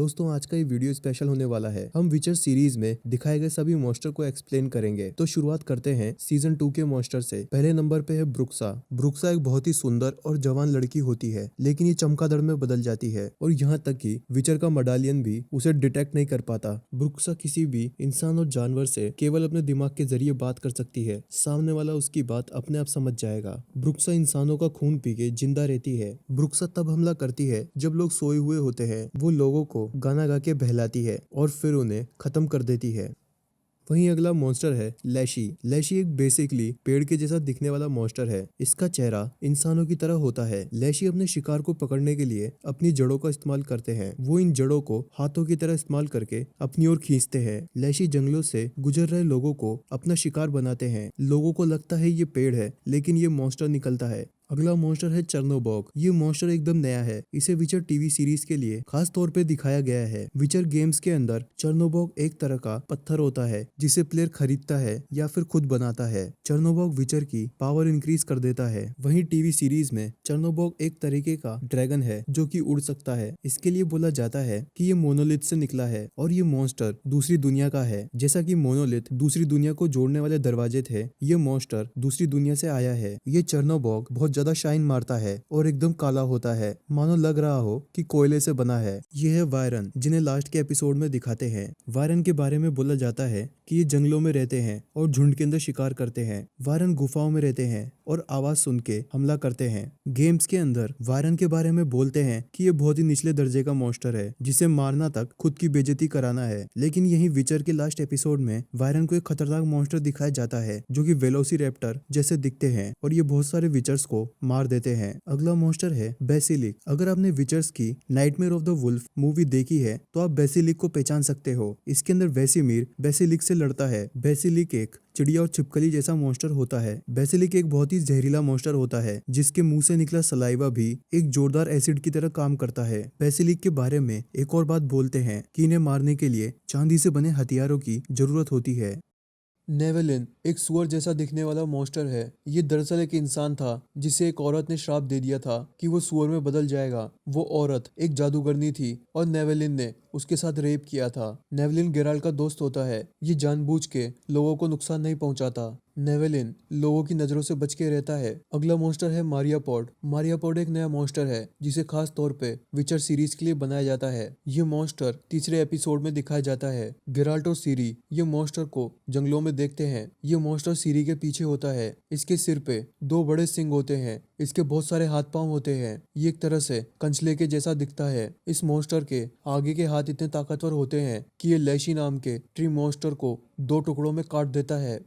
दोस्तों आज का ये वीडियो स्पेशल होने वाला है। हम विचर सीरीज में दिखाए गए सभी मॉन्स्टर को एक्सप्लेन करेंगे। तो शुरुआत करते हैं सीजन 2 के मॉन्स्टर से। पहले नंबर पे है ब्रुक्सा। ब्रुक्सा एक बहुत ही सुंदर और जवान लड़की होती है, लेकिन ये चमगादड़ में बदल जाती है और यहाँ तक कि विचर का मेडालियन भी उसे डिटेक्ट नहीं कर पाता। ब्रुक्सा किसी भी इंसान और जानवर से केवल अपने दिमाग के जरिए बात कर सकती है। सामने वाला उसकी बात अपने आप समझ जाएगा। ब्रुक्सा इंसानों का खून पी के जिंदा रहती है। ब्रुक्सा तब हमला करती है जब लोग सोए हुए होते हैं। वो लोगों को गाना गा के बहलाती है और फिर उन्हें खत्म कर देती है। वहीं अगला मॉन्स्टर है लैशी। लैशी एक बेसिकली पेड़ के जैसा दिखने वाला मॉन्स्टर है। इसका चेहरा इंसानों की तरह होता है। लैशी अपने शिकार को पकड़ने के लिए अपनी जड़ों का इस्तेमाल करते हैं। वो इन जड़ों को हाथों की तरह इस्तेमाल करके अपनी ओर खींचते हैं। लैशी जंगलों से गुजर रहे लोगों को अपना शिकार बनाते हैं। लोगों को लगता है ये पेड़ है, लेकिन ये मॉन्स्टर निकलता है। अगला मॉन्स्टर है चर्नोबॉग। ये मॉन्स्टर एकदम नया है। इसे विचर टीवी सीरीज के लिए खास तौर पे दिखाया गया है। विचर गेम्स के अंदर चर्नोबॉग एक तरह का पत्थर होता है जिसे प्लेयर खरीदता है या फिर खुद बनाता है। चर्नोबॉग विचर की पावर इंक्रीज कर देता है। वहीं टीवी सीरीज में चर्नोबॉग एक तरीके का ड्रैगन है जो कि उड़ सकता है। इसके लिए बोला जाता है कि ये मोनोलिथ से निकला है और ये मॉन्स्टर दूसरी दुनिया का है। जैसा कि मोनोलिथ दूसरी दुनिया को जोड़ने वाले दरवाजे थे, ये मॉन्स्टर दूसरी दुनिया से आया है। ये चर्नोबॉग बहुत ज्यादा शाइन मारता है और एकदम काला होता है, मानो लग रहा हो कि कोयले से बना है। ये है वायरन, जिन्हें लास्ट के एपिसोड में दिखाते हैं। वायरन के बारे में बोला जाता है कि ये जंगलों में रहते हैं और झुंड के अंदर शिकार करते हैं। वायरन गुफाओं में रहते हैं और आवाज सुन के हमला करते हैं। गेम्स के अंदर वायरन के बारे में बोलते हैं कि ये बहुत ही निचले दर्जे का मॉन्स्टर है, जिसे मारना तक खुद की बेइज्जती कराना है। लेकिन यही विचर के लास्ट एपिसोड में वायरन को एक खतरनाक मॉन्स्टर दिखाया जाता है जो कि वेलोसिरैप्टर जैसे दिखते हैं और ये बहुत सारे विचर्स को मार देते हैं। अगला मॉन्स्टर है बेसिलिक। अगर आपने विचर्स की nightmare of the wolf movie देखी है तो आप बेसिलिक को पहचान सकते हो। इसके अंदर वेसिमिर बेसिलिक से लड़ता है। बेसिलिक एक चिड़िया और छिपकली जैसा मॉन्स्टर होता है। बेसिलिक एक बहुत ही जहरीला मॉन्स्टर होता है जिसके मुंह से निकला सलाइवा भी एक जोरदार एसिड की तरह काम करता है। बेसिलिक के बारे में एक और बात बोलते हैं कि इन्हें मारने के लिए चांदी से बने हथियारों की जरूरत होती है। नेवेलिन एक सुअर जैसा दिखने वाला मॉन्स्टर है। ये दरअसल एक इंसान था जिसे एक औरत ने श्राप दे दिया था कि वो सुअर में बदल जाएगा। वो औरत एक जादूगरनी थी और नेवेलिन ने उसके साथ रेप किया था। नेवेलिन गेराल्ट का दोस्त होता है। ये जानबूझ के लोगों को नुकसान नहीं पहुंचाता। नेवेलिन लोगों की नजरों से बच के रहता है। अगला मॉन्स्टर है मारियापोड। मारियापोड एक नया मॉन्स्टर है जिसे खास तौर पे विचर सीरीज के लिए बनाया जाता है। ये मॉन्स्टर तीसरे एपिसोड में दिखाया जाता है। गेराल्ट और सीरी ये मॉन्स्टर को जंगलों में देखते हैं। ये मॉन्स्टर सीरी के पीछे होता है। इसके सिर पे दो बड़े सिंग होते हैं। इसके बहुत सारे हाथ पांव होते हैं। ये एक तरह से कंचले के जैसा दिखता है। इस मॉन्स्टर के आगे के हाथ इतने ताकतवर होते हैं कि ये लैशी नाम के ट्री मॉन्स्टर को दो टुकड़ों में काट देता है।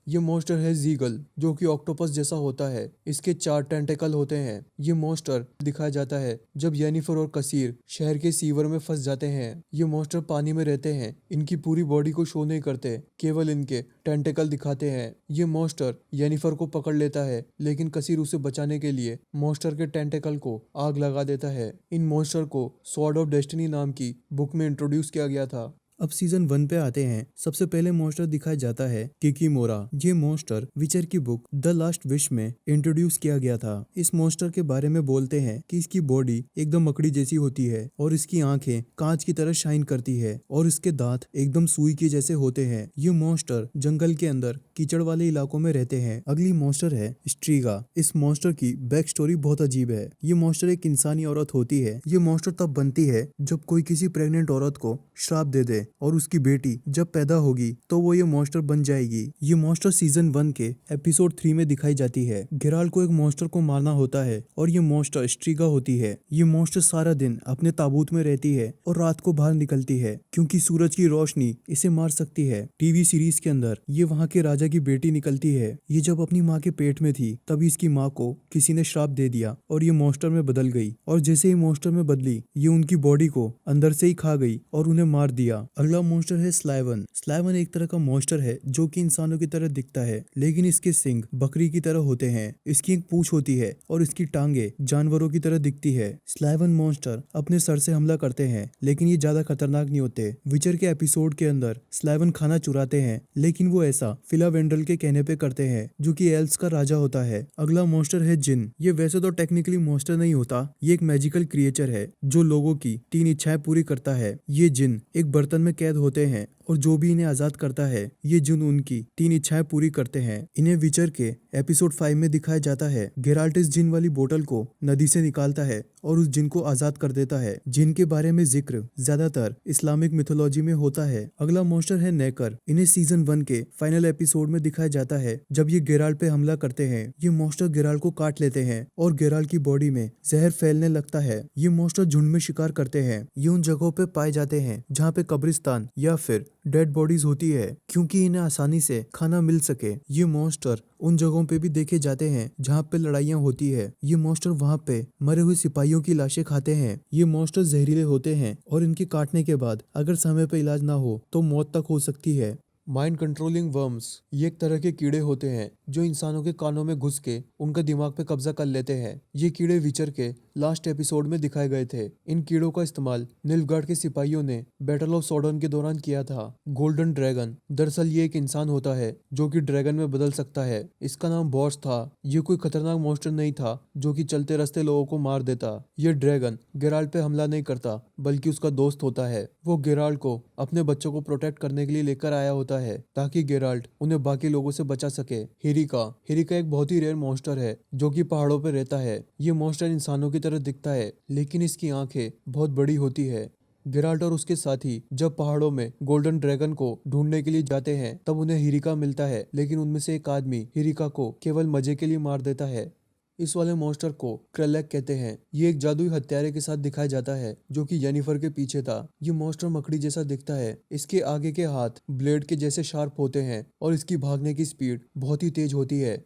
ये मॉन्स्टर है जीगल, जो कि ऑक्टोपस जैसा होता है। इसके 4 टेंटेकल होते हैं। ये मॉन्स्टर दिखाया जाता है जब येनिफर और कसीर शहर के सीवर में फंस जाते हैं। ये मॉन्स्टर पानी में रहते हैं। इनकी पूरी बॉडी को शो नहीं करते, केवल इनके टेंटेकल दिखाते हैं। ये मॉन्स्टर येनिफर को पकड़ लेता है, लेकिन कसीर उसे बचाने के लिए मॉन्स्टर के टेंटेकल को आग लगा देता है। इन मॉन्स्टर को स्वॉर्ड ऑफ डेस्टिनी नाम की बुक में इंट्रोड्यूस किया गया था। अब सीजन 1 पे आते हैं। सबसे पहले मॉन्स्टर दिखाया जाता है किकीमोरा। ये मॉन्स्टर विचर की बुक द लास्ट विश में इंट्रोड्यूस किया गया था। इस मॉन्स्टर के बारे में बोलते हैं कि इसकी बॉडी एकदम मकड़ी जैसी होती है और इसकी आंखें कांच की तरह शाइन करती है और इसके दांत एकदम सुई के जैसे होते हैं। ये मॉन्स्टर जंगल के अंदर कीचड़ वाले इलाकों में रहते हैं। अगली मॉन्स्टर है स्ट्रीगा। इस मॉन्स्टर की बैक स्टोरी बहुत अजीब है। ये मॉन्स्टर एक इंसानी औरत होती है। ये मॉन्स्टर तब बनती है जब कोई किसी प्रेग्नेंट औरत को श्राप दे दे और उसकी बेटी जब पैदा होगी तो वो ये मॉन्स्टर बन जाएगी। ये मॉन्स्टर सीजन 1 के एपिसोड 3 में दिखाई जाती है। गेराल्ट को एक मॉन्स्टर को मारना होता है और ये मॉन्स्टर स्ट्रीगा होती है। ये मॉन्स्टर सारा दिन अपने ताबूत में रहती है और रात को बाहर निकलती है क्योंकि सूरज की रोशनी इसे मार सकती है। टीवी सीरीज के अंदर ये वहाँ के राजा की बेटी निकलती है। ये जब अपनी माँ के पेट में थी तभी इसकी माँ को किसी ने श्राप दे दिया और ये मॉन्स्टर में बदल गई और जैसे ही मॉन्स्टर में बदली ये उनकी बॉडी को अंदर से ही खा गई और उन्हें मार दिया। अगला मॉन्स्टर है स्लाइवन। स्लाइवन एक तरह का मॉन्स्टर है जो कि इंसानों की तरह दिखता है, लेकिन इसके सिंग बकरी की तरह होते हैं। इसकी एक पूंछ होती है और इसकी टांगे जानवरों की तरह दिखती है। स्लाइवन मॉन्स्टर अपने सर से हमला करते हैं, लेकिन ये ज्यादा खतरनाक नहीं होते। विचर के एपिसोड के अंदर स्लाइवन खाना चुराते हैं, लेकिन वो ऐसा फिला वेंड्रल के कहने पे करते हैं, जो कि एल्व्स का राजा होता है। अगला मॉन्स्टर है जिन। ये वैसे तो टेक्निकली मॉन्स्टर नहीं होता, ये एक मैजिकल क्रिएचर है जो लोगों की 3 इच्छाएं पूरी करता है। ये जिन एक बर्तन में कैद होते हैं और जो भी इन्हें आजाद करता है, ये जिन उनकी 3 इच्छाएं पूरी करते हैं। इन्हें विचर के एपिसोड 5 में दिखाया जाता है। गेराल्ट इस जिन वाली बोतल को नदी से निकालता है और उस जिन को आजाद कर देता है। जिन के बारे में जिक्र ज्यादातर इस्लामिक मिथोलॉजी में होता है। अगला मॉन्स्टर है नेकर। इन्हें सीजन 1 के फाइनल एपिसोड में दिखाया जाता है जब ये गेराल्ट पे हमला करते हैं। ये मॉन्स्टर गेराल्ट को काट लेते हैं और गेराल्ट की बॉडी में जहर फैलने लगता है। ये मॉन्स्टर झुंड में शिकार करते हैं। ये उन जगहों पे पाए जाते हैं जहाँ पे कब्रिस्तान या फिर डेड बॉडीज होती है, क्योंकि इन्हें आसानी से खाना मिल सके। ये मॉन्स्टर उन जगहों पे भी देखे जाते हैं जहाँ पे लड़ाइयाँ होती है। ये मॉन्स्टर वहाँ पे मरे हुए सिपाहियों की लाशें खाते हैं। ये मॉन्स्टर जहरीले होते हैं और इनके काटने के बाद अगर समय पे इलाज ना हो तो मौत तक हो सकती है। माइंड कंट्रोलिंग वर्म्स, ये एक तरह के कीड़े होते हैं जो इंसानों के कानों में घुस के उनका दिमाग पे कब्जा कर लेते हैं। ये कीड़े विचर के लास्ट एपिसोड में दिखाए गए थे। इन कीड़ों का इस्तेमाल निल्फगार्ड के सिपाहियों ने बैटल ऑफ सॉडर्न के दौरान किया था। गोल्डन ड्रैगन, दरअसल ये एक इंसान होता है जो कि ड्रैगन में बदल सकता है। इसका नाम बॉस था। ये कोई खतरनाक मॉन्स्टर नहीं था जो कि चलते रास्ते लोगों को मार देता। ये ड्रैगन गेराल्ट पे हमला नहीं करता, बल्कि उसका दोस्त होता है। वो गेराल्ट को अपने बच्चों को प्रोटेक्ट करने के लिए लेकर आया होता है ताकि गेराल्ट उन्हें बाकी लोगों से बचा सके। हिरिका एक बहुत ही रेयर मॉन्स्टर है जो कि पहाड़ों पर रहता है। ये मॉन्स्टर इंसानों की तरह दिखता है, लेकिन इसकी आंखें बहुत बड़ी होती है। गेराल्ट और उसके साथी जब पहाड़ों में गोल्डन ड्रैगन को ढूंढने के लिए जाते हैं तब उन्हें हिरिका मिलता है, लेकिन उनमें से एक आदमी हिरिका को केवल मजे के लिए मार देता है। इस वाले मॉन्स्टर को क्रैलेक कहते हैं। ये एक जादुई हत्यारे के साथ दिखाया जाता है जो कि जेनिफर के पीछे था। ये मॉन्स्टर मकड़ी जैसा दिखता है। इसके आगे के हाथ ब्लेड के जैसे शार्प होते हैं और इसकी भागने की स्पीड बहुत ही तेज होती है।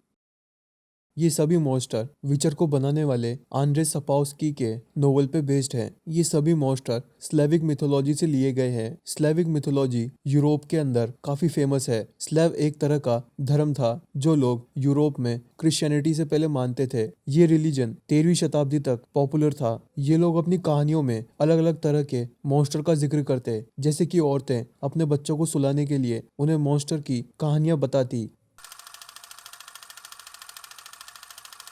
ये सभी मॉन्स्टर विचर को बनाने वाले आंद्रे सपाउस्की के नोवेल पे बेस्ड हैं। ये सभी मॉन्स्टर स्लेविक मिथोलॉजी से लिए गए हैं। स्लेविक मिथोलॉजी यूरोप के अंदर काफी फेमस है। स्लेव एक तरह का धर्म था जो लोग यूरोप में क्रिश्चियनिटी से पहले मानते थे। ये रिलीजन 13वीं शताब्दी तक पॉपुलर था। ये लोग अपनी कहानियों में अलग अलग तरह के मॉन्स्टर का जिक्र करते, जैसे कि औरतें अपने बच्चों को सुलाने के लिए उन्हें मॉन्स्टर की कहानियां बताती।